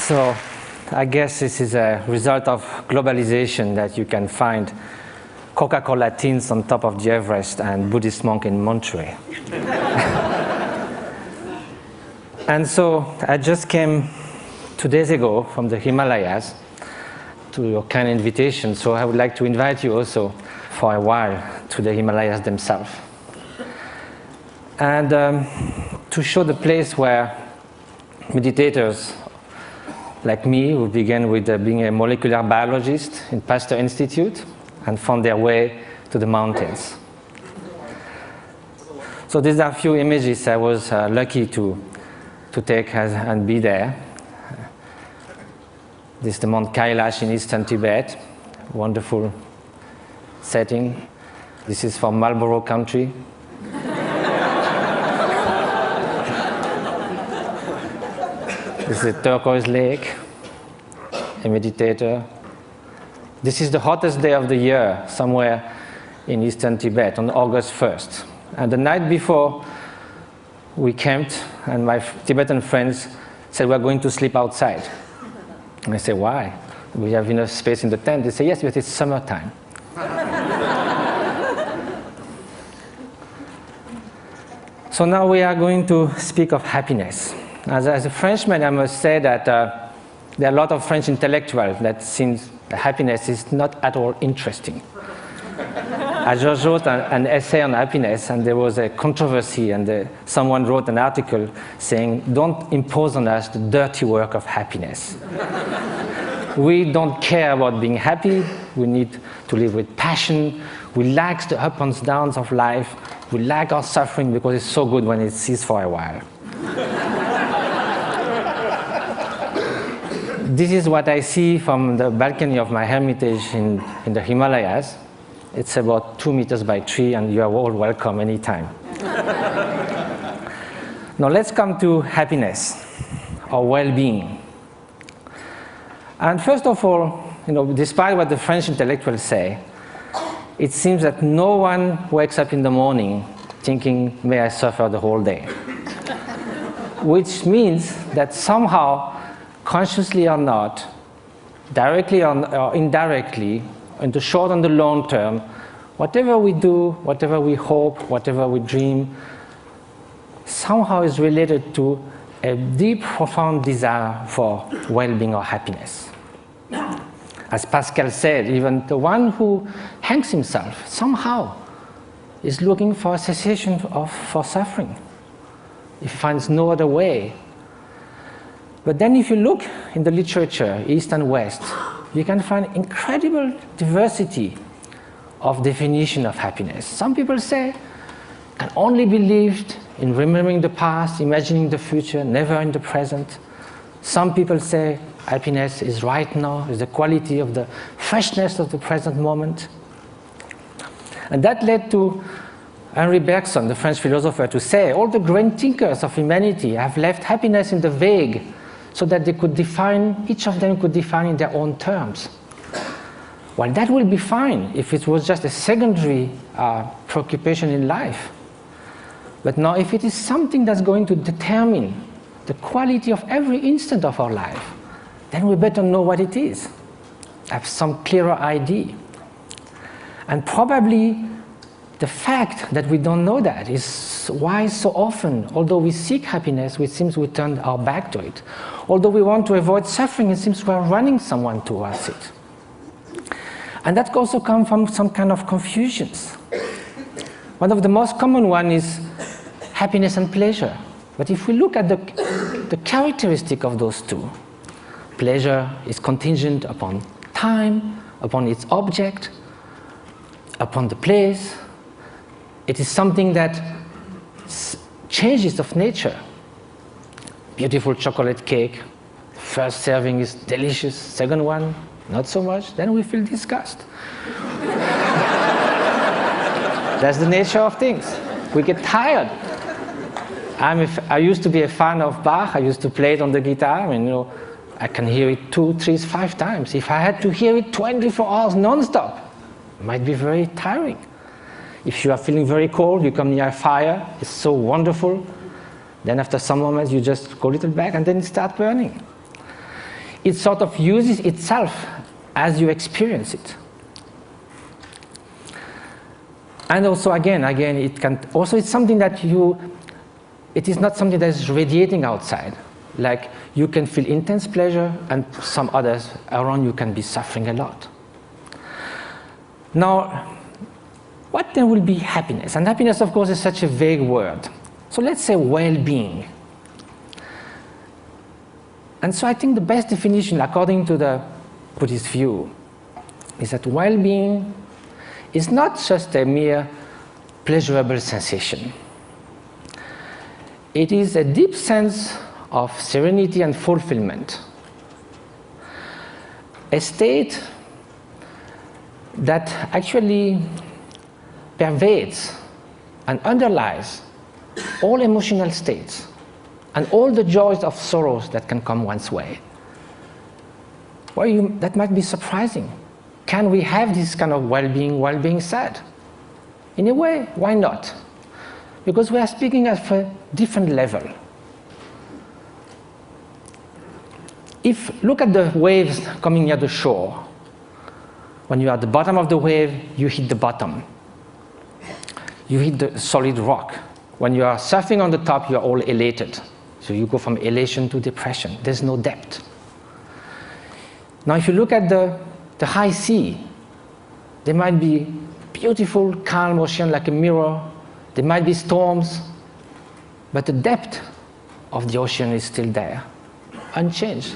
So I guess this is a result of globalization that you can find Coca-Cola tins on top of the Everest and Buddhist monk in Monterey. And so I just came 2 days ago from the Himalayas to your kind invitation, so I would like to invite you also for a while to the Himalayas themselves. And to show the place where meditators like me, who began with being a molecular biologist in Pasteur Institute and found their way to the mountains. So these are a few images I was lucky to take and be there. This is the Mount Kailash in eastern Tibet, wonderful setting. This is from Marlborough country. This is a turquoise lake, a meditator. This is the hottest day of the year, somewhere in eastern Tibet, on August 1st. And the night before, we camped, and my Tibetan friends said, we're going to sleep outside. And I said, why? We have enough space in the tent. They said, yes, but it's summertime. So now we are going to speak of happiness. As a Frenchman, I must say that there are a lot of French intellectuals that seems happiness is not at all interesting. I just wrote an essay on happiness, and there was a controversy, and someone wrote an article saying, don't impose on us the dirty work of happiness. We don't care about being happy. We need to live with passion. We like the ups and downs of life. We like our suffering because it's so good when it ceases for a while. This is what I see from the balcony of my hermitage in the Himalayas. It's about 2 meters by 3, and you are all welcome anytime. Now let's come to happiness, or well-being. And first of all, despite what the French intellectuals say, it seems that no one wakes up in the morning thinking, may I suffer the whole day. Which means that somehow, consciously or not, directly or indirectly, in the short and the long term, whatever we do, whatever we hope, whatever we dream, somehow is related to a deep, profound desire for well-being or happiness. As Pascal said, even the one who hangs himself somehow is looking for a cessation for suffering. He finds no other way. But then if you look in the literature, East and West, you can find incredible diversity of definition of happiness. Some people say, can only be lived in remembering the past, imagining the future, never in the present. Some people say, happiness is right now, is the quality of the freshness of the present moment. And that led to Henri Bergson, the French philosopher, to say, all the great thinkers of humanity have left happiness in the vague, so that they could define, each of them could define in their own terms. Well, that will be fine if it was just a secondary preoccupation in life. But now, if it is something that's going to determine the quality of every instant of our life, then we better know what it is, have some clearer idea. And probably the fact that we don't know that is why so often, although we seek happiness, it seems we turn our back to it. Although we want to avoid suffering, it seems we are running someone towards it. And that also comes from some kind of confusions. One of the most common one is happiness and pleasure. But if we look at the characteristic of those two, pleasure is contingent upon time, upon its object, upon the place. It is something that changes of nature. Beautiful chocolate cake, first serving is delicious, second one, not so much, then we feel disgust. That's the nature of things. We get tired. I used to be a fan of Bach. I used to play it on the guitar, and I can hear it 2, 3, 5 times. If I had to hear it 24 hours non-stop, it might be very tiring. If you are feeling very cold, you come near a fire, it's so wonderful. Then after some moments, you just go a little back and then it starts burning. it sort of uses itself as you experience it. And also again, it's something that it is not something that is radiating outside. Like you can feel intense pleasure and some others around you can be suffering a lot. Now, what then will be happiness? And happiness, of course, is such a vague word. So let's say well-being. And so I think the best definition, according to the Buddhist view, is that well-being is not just a mere pleasurable sensation. It is a deep sense of serenity and fulfillment, a state that actually pervades and underlies all emotional states and all the joys of sorrows that can come one's way. Well, that might be surprising. Can we have this kind of well-being while being sad? In a way, why not? Because we are speaking at a different level. Look at the waves coming near the shore. When you are at the bottom of the wave, you hit the bottom. You hit the solid rock. When you are surfing on the top, you are all elated. So you go from elation to depression. There's no depth. Now, if you look at the high sea, there might be beautiful, calm ocean like a mirror. There might be storms, but the depth of the ocean is still there, unchanged.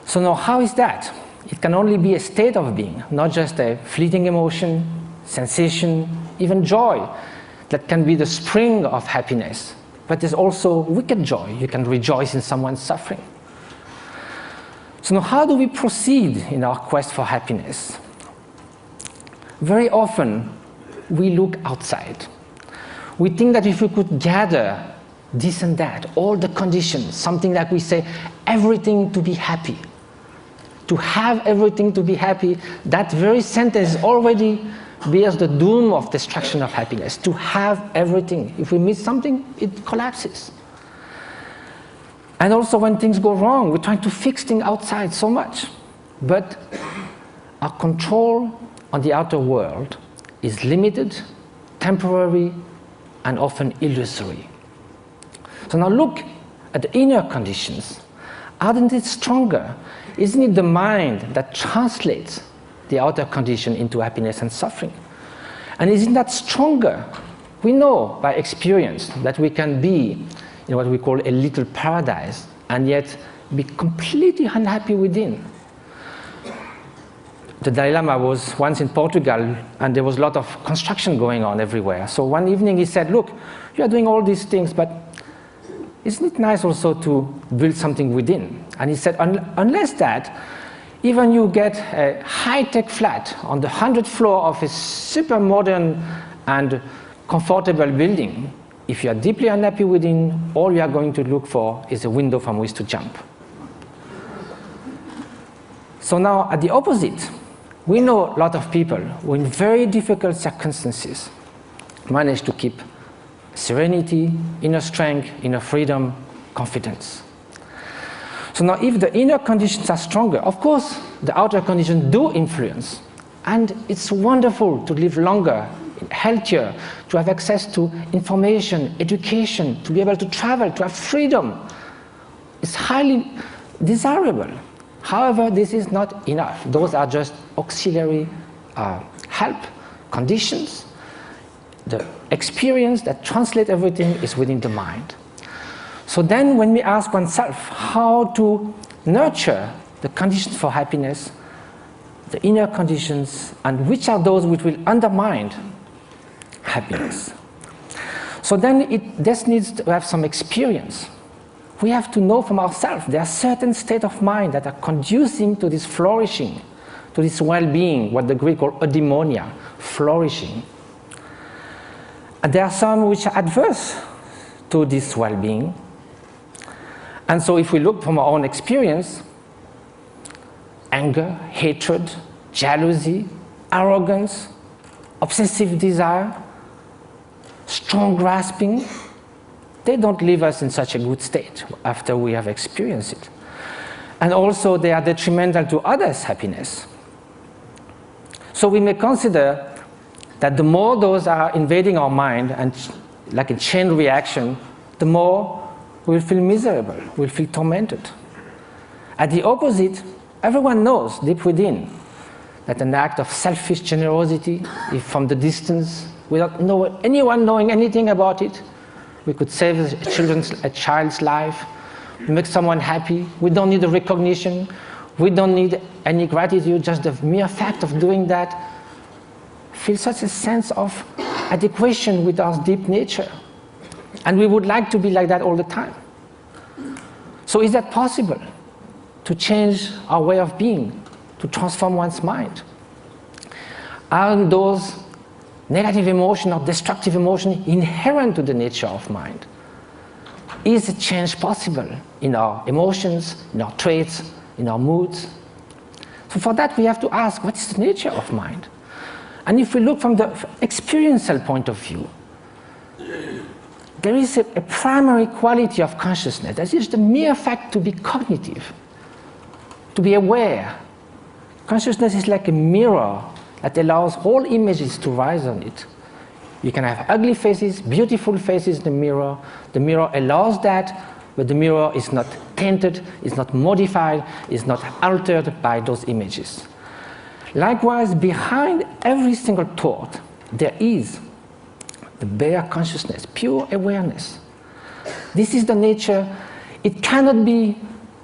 So now, how is that? It can only be a state of being, not just a fleeting emotion, sensation, even joy that can be the spring of happiness. But there's also wicked joy. You can rejoice in someone's suffering. So now, how do we proceed in our quest for happiness? Very often, we look outside. We think that if we could gather this and that, all the conditions, something like we say, everything to be happy. To have everything to be happy, that very sentence already bears the doom of destruction of happiness. To have everything. If we miss something, it collapses. And also when things go wrong, we're trying to fix things outside so much. But our control on the outer world is limited, temporary, and often illusory. So now look at the inner conditions. Aren't it stronger? Isn't it the mind that translates the outer condition into happiness and suffering? And isn't that stronger? We know by experience that we can be in what we call a little paradise and yet be completely unhappy within. The Dalai Lama was once in Portugal and there was a lot of construction going on everywhere. So one evening he said, look, you are doing all these things, but isn't it nice also to build something within? And he said, unless that, even you get a high-tech flat on the 100th floor of a super modern and comfortable building, if you are deeply unhappy within, all you are going to look for is a window from which to jump. So now, at the opposite, we know a lot of people who in very difficult circumstances manage to keep serenity, inner strength, inner freedom, confidence. So now if the inner conditions are stronger, of course the outer conditions do influence. And it's wonderful to live longer, healthier, to have access to information, education, to be able to travel, to have freedom. It's highly desirable. However, this is not enough. Those are just auxiliary help, conditions. The experience that translates everything is within the mind. So then when we ask oneself how to nurture the conditions for happiness, the inner conditions, and which are those which will undermine happiness. So then this needs to have some experience. We have to know from ourselves there are certain states of mind that are conducing to this flourishing, to this well-being, what the Greek call eudaimonia, flourishing. And there are some which are adverse to this well-being. And so if we look from our own experience, anger, hatred, jealousy, arrogance, obsessive desire, strong grasping, they don't leave us in such a good state after we have experienced it. and also they are detrimental to others' happiness. So we may consider that the more those are invading our mind and like a chain reaction, the more we'll feel miserable, we'll feel tormented. At the opposite, everyone knows deep within that an act of selfish generosity, if from the distance, without anyone knowing anything about it, we could save a child's life, make someone happy. We don't need a recognition. We don't need any gratitude. Just the mere fact of doing that feels such a sense of adequation with our deep nature. And we would like to be like that all the time. So is that possible? To change our way of being, to transform one's mind? Are those negative emotions or destructive emotions inherent to the nature of mind? Is a change possible in our emotions, in our traits, in our moods? So for that we have to ask, what is the nature of mind? And if we look from the experiential point of view, there is a primary quality of consciousness. That is the mere fact to be cognitive, to be aware. Consciousness is like a mirror that allows all images to rise on it. You can have ugly faces, beautiful faces in the mirror. The mirror allows that, but the mirror is not tainted, is not modified, is not altered by those images. Likewise, behind every single thought, there is the bare consciousness, pure awareness. This is the nature. It cannot be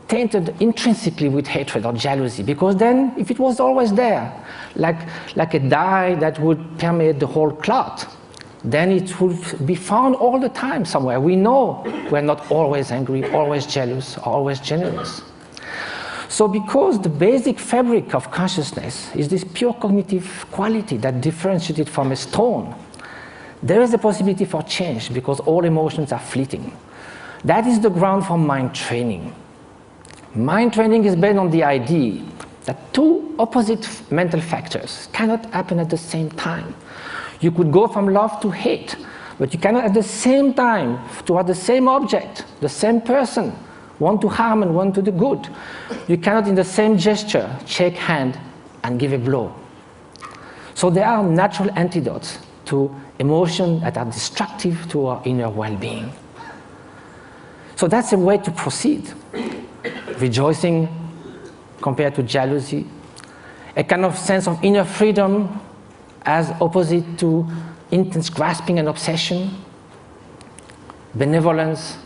tainted intrinsically with hatred or jealousy, because then, if it was always there, like a dye that would permeate the whole cloth, then it would be found all the time somewhere. We know we're not always angry, always jealous, or always generous. So because the basic fabric of consciousness is this pure cognitive quality that differentiates it from a stone, there is a possibility for change because all emotions are fleeting. That is the ground for mind training. Mind training is based on the idea that two opposite mental factors cannot happen at the same time. You could go from love to hate, but you cannot at the same time, toward the same object, the same person, one to harm and one to the good. You cannot in the same gesture shake hand and give a blow. So there are natural antidotes to emotions that are destructive to our inner well-being. So that's a way to proceed. Rejoicing compared to jealousy, a kind of sense of inner freedom as opposite to intense grasping and obsession, benevolence,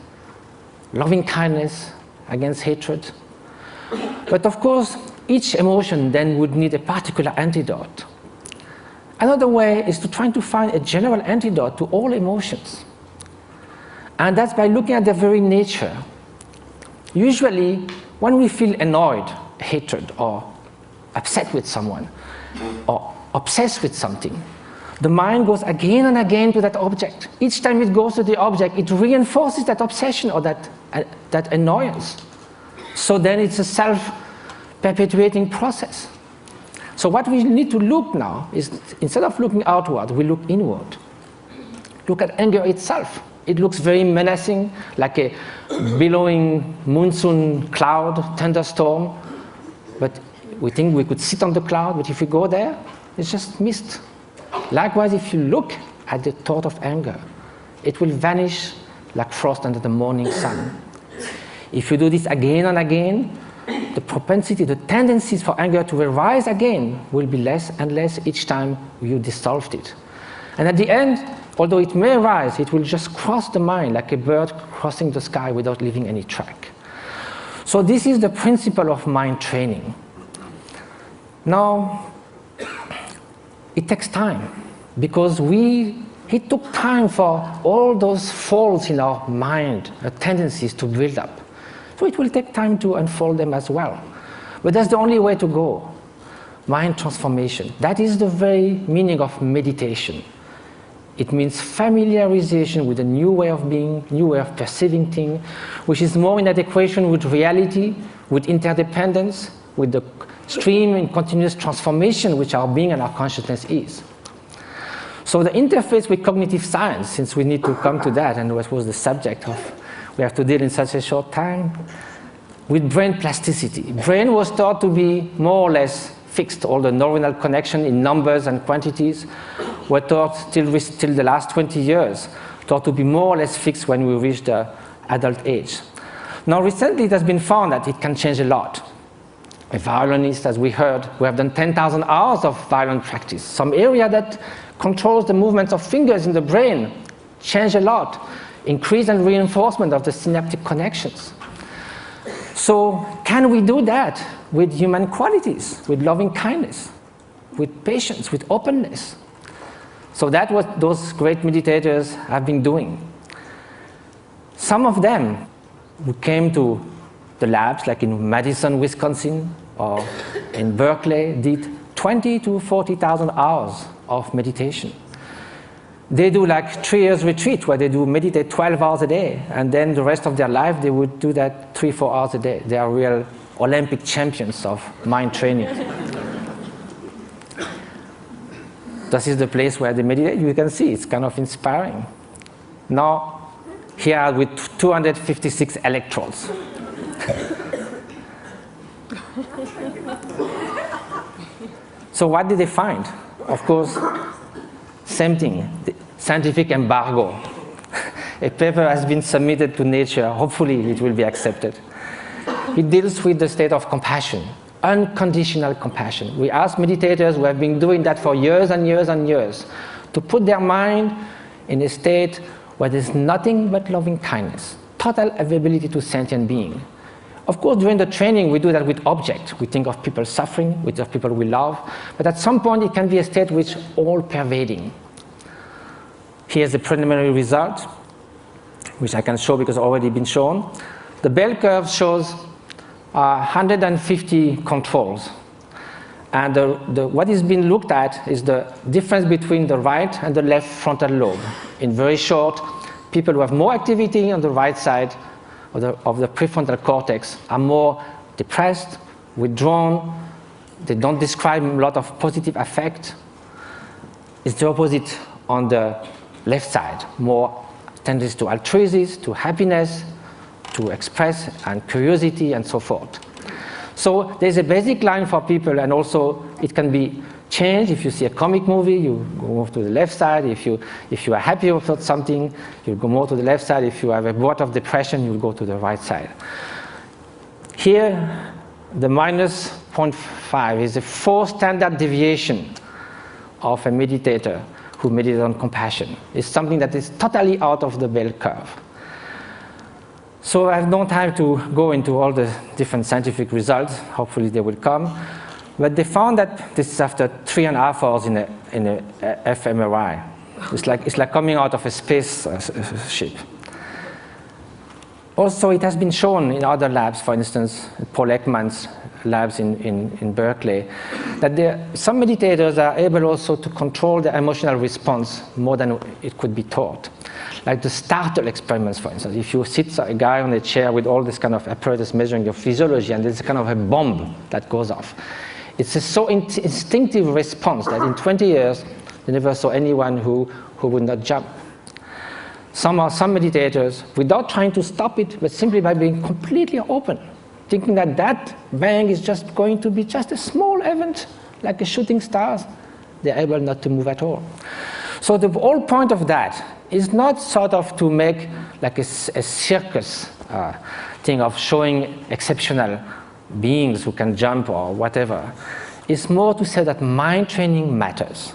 loving kindness against hatred. But of course, each emotion then would need a particular antidote. Another way is to try to find a general antidote to all emotions. And that's by looking at their very nature. Usually, when we feel annoyed, hatred, or upset with someone, or obsessed with something, the mind goes again and again to that object. Each time it goes to the object, it reinforces that obsession or that annoyance. So then it's a self-perpetuating process. So what we need to look now is, instead of looking outward, we look inward. Look at anger itself. It looks very menacing, like a billowing monsoon cloud, thunderstorm. But we think we could sit on the cloud, but if we go there, it's just mist. Likewise, if you look at the thought of anger, it will vanish like frost under the morning sun. If you do this again and again, the propensity, the tendencies for anger to arise again will be less and less each time you dissolved it. And at the end, although it may rise, it will just cross the mind like a bird crossing the sky without leaving any track. So this is the principle of mind training. Now, it takes time because it took time for all those faults in our mind, the tendencies to build up. So it will take time to unfold them as well. But that's the only way to go. Mind transformation. That is the very meaning of meditation. It means familiarization with a new way of being, new way of perceiving things, which is more in adequation with reality, with interdependence, with the stream and continuous transformation which our being and our consciousness is. So the interface with cognitive science, since we need to come to that, and what was the subject of we have to deal in such a short time, with brain plasticity. Brain was thought to be more or less fixed. All the neuronal connection in numbers and quantities were thought till the last 20 years, thought to be more or less fixed when we reach the adult age. Now recently it has been found that it can change a lot. A violinist, as we heard, we have done 10,000 hours of violin practice. Some area that controls the movements of fingers in the brain change a lot. Increase and reinforcement of the synaptic connections. So can we do that with human qualities, with loving kindness, with patience, with openness? So that's what those great meditators have been doing. Some of them who came to the labs, like in Madison, Wisconsin, or in Berkeley, did 20 to 40,000 hours of meditation. They do like 3 years retreat where they do meditate 12 hours a day, and then the rest of their life they would do that 3-4 hours a day. They are real Olympic champions of mind training. This is the place where they meditate. You can see it's kind of inspiring. Now, here with 256 electrodes. So what did they find? Of course, same thing, the scientific embargo. A paper has been submitted to Nature. Hopefully it will be accepted. It deals with the state of compassion, unconditional compassion. We ask meditators who have been doing that for years and years and years to put their mind in a state where there's nothing but loving kindness, total availability to sentient being. Of course, during the training, we do that with objects. We think of people suffering, we think of people we love, but at some point, it can be a state which is all-pervading. Here's the preliminary result, which I can show because it's already been shown. The bell curve shows 150 controls. And what is being looked at is the difference between the right and the left frontal lobe. In very short, people who have more activity on the right side of the prefrontal cortex are more depressed, withdrawn, they don't describe a lot of positive affect. It's the opposite on the left side, more tendency to altruism, to happiness, to express, and curiosity, and so forth. So there's a basic line for people, and also it can be changed. If you see a comic movie, you go more to the left side. If you are happy about something, you'll go more to the left side. If you have a bout of depression, you'll go to the right side. Here, the minus 0.5 is a 4 standard deviation of a meditator who meditates on compassion. It's something that is totally out of the bell curve. So I have no time to go into all the different scientific results. Hopefully they will come. But they found that this is after 3.5 hours in a fMRI. It's like coming out of a space ship. Also, it has been shown in other labs, for instance, Paul Ekman's labs in Berkeley, that some meditators are able also to control their emotional response more than it could be taught. Like the startle experiments, for instance. If you sit a guy on a chair with all this kind of apparatus measuring your physiology, and there's kind of a bomb that goes off. It's a so instinctive response that in 20 years, they never saw anyone who would not jump. Some meditators, without trying to stop it, but simply by being completely open, thinking that that bang is just going to be just a small event, like a shooting stars, they're able not to move at all. So the whole point of that is not sort of to make like a circus thing of showing exceptional beings who can jump or whatever. It's more to say that mind training matters.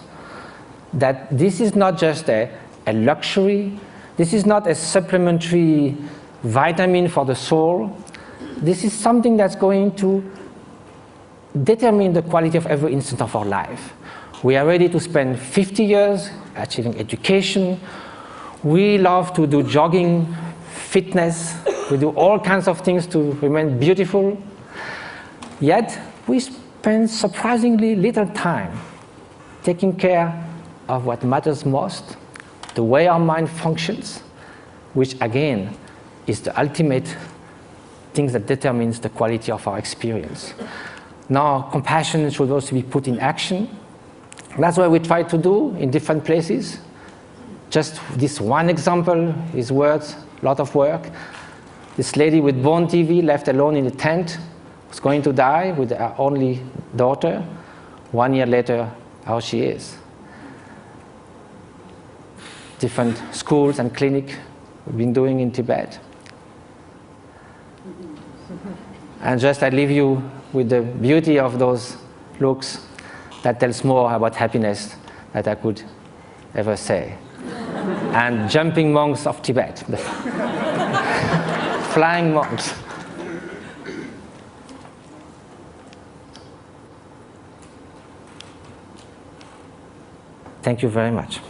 That this is not just a luxury, this is not a supplementary vitamin for the soul. This is something that's going to determine the quality of every instant of our life. We are ready to spend 50 years achieving education. We love to do jogging, fitness. We do all kinds of things to remain beautiful. Yet, we spend surprisingly little time taking care of what matters most, the way our mind functions, which again is the ultimate thing that determines the quality of our experience. Now, compassion should also be put in action. That's what we try to do in different places. Just this one example is worth a lot of work. This lady with bone TV left alone in a tent was going to die with her only daughter. 1 year later, how she is. Different schools and clinics we've been doing in Tibet. And just I leave you with the beauty of those looks that tells more about happiness that I could ever say. And jumping monks of Tibet. Flying monks. Thank you very much.